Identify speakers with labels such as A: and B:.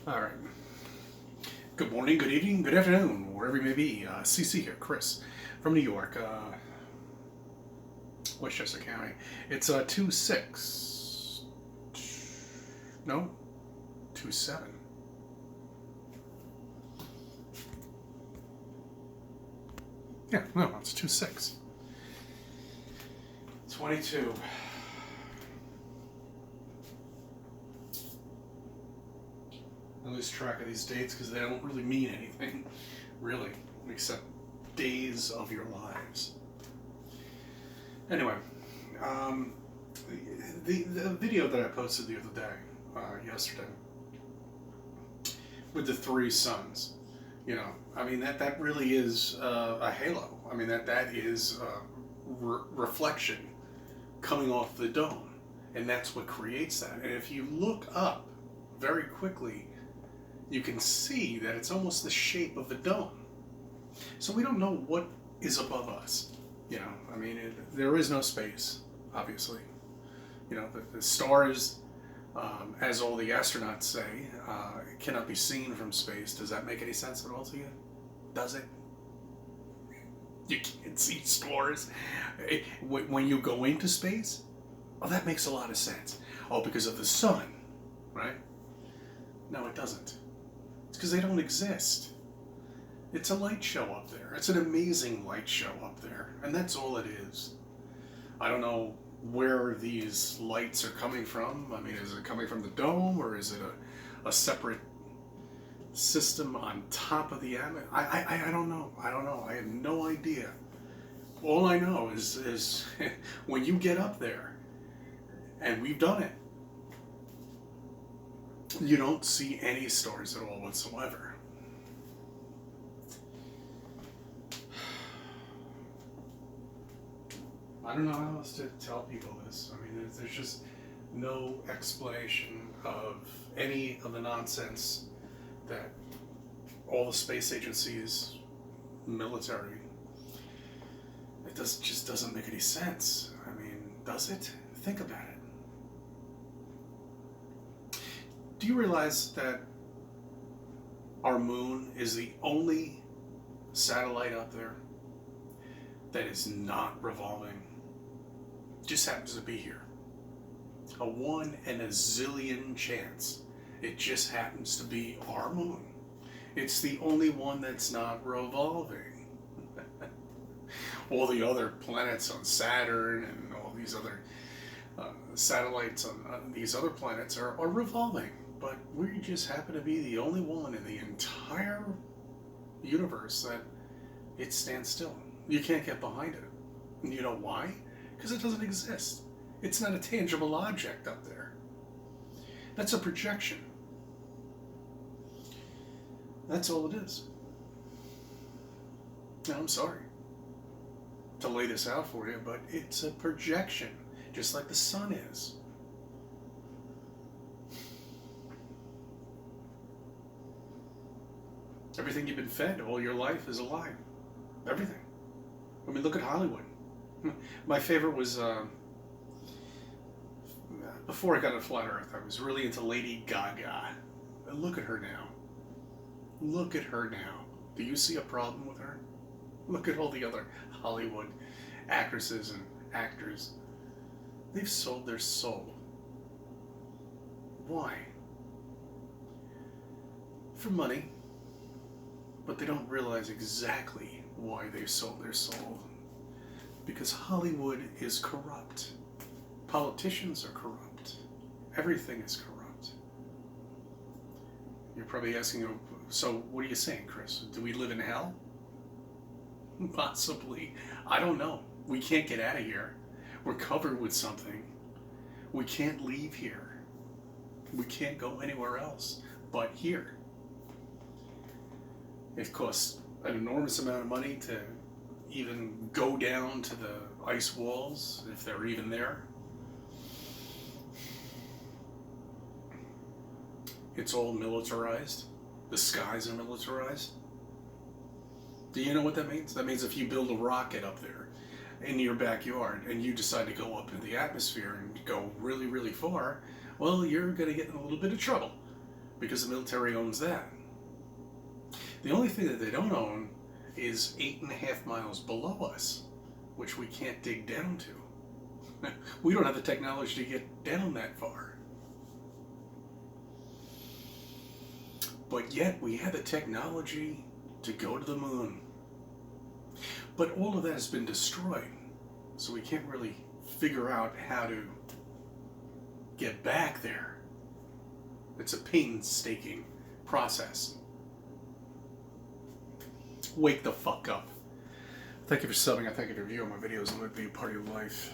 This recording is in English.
A: All right. Good morning, good evening, good afternoon, wherever you may be. CC here, Chris from New York, Westchester County. It's 2-6. No, 2-7. Yeah, no, it's 2-6. 22. I lose track of these dates because they don't really mean anything, really, except days of your lives. Anyway, um, the video that I posted the other day, yesterday, with the three suns, I mean that really is a halo. I mean that is a reflection coming off the dome, and that's what creates that. And if you look up very quickly, you can see that it's almost the shape of a dome. So we don't know what is above us. I mean, there is no space, obviously. The stars, as all the astronauts say, cannot be seen from space. Does that make any sense at all to you? Does it? You can't see stars. When you go into space, oh, that makes a lot of sense. Oh, because of the sun, right? No, it doesn't. It's because they don't exist. It's a light show up there. It's an amazing light show up there. And that's all it is. I don't know where these lights are coming from. I mean, is it coming from the dome, or is it a separate system on top of the atmosphere? I don't know. I don't know. I have no idea. All I know is when you get up there, and we've done it, you don't see any stars at all whatsoever. I don't know how else to tell people this. I mean, there's just no explanation of any of the nonsense that all the space agencies, military, just doesn't make any sense. I mean, does it? Think about it. Do you realize that our moon is the only satellite up there that is not revolving? Just happens to be here. A 1 in a zillion chance. It just happens to be our moon. It's the only one that's not revolving. All the other planets on Saturn and all these other satellites on these other planets are revolving. But we just happen to be the only one in the entire universe that it stands still. You can't get behind it. And you know why? Because it doesn't exist. It's not a tangible object up there. That's a projection. That's all it is. Now, I'm sorry to lay this out for you, but it's a projection, just like the sun is. Everything you've been fed all your life is a lie. Everything. I mean, look at Hollywood. My favorite was, before I got into Flat Earth, I was really into Lady Gaga. And look at her now. Look at her now. Do you see a problem with her? Look at all the other Hollywood actresses and actors. They've sold their soul. Why? For money. But they don't realize exactly why they've sold their soul. Because Hollywood is corrupt. Politicians are corrupt. Everything is corrupt. You're probably asking, so what are you saying, Chris? Do we live in hell? Possibly. I don't know. We can't get out of here. We're covered with something. We can't leave here. We can't go anywhere else but here. It costs an enormous amount of money to even go down to the ice walls, if they're even there. It's all militarized. The skies are militarized. Do you know what that means? That means if you build a rocket up there in your backyard and you decide to go up into the atmosphere and go really, really far, well, you're going to get in a little bit of trouble because the military owns that. The only thing that they don't own is 8.5 miles below us, which we can't dig down to. We don't have the technology to get down that far. But yet we have the technology to go to the moon. But all of that has been destroyed, so we can't really figure out how to get back there. It's a painstaking process. Wake the fuck up. Thank you for subbing. I thank you for viewing my videos and let it be a part of your life.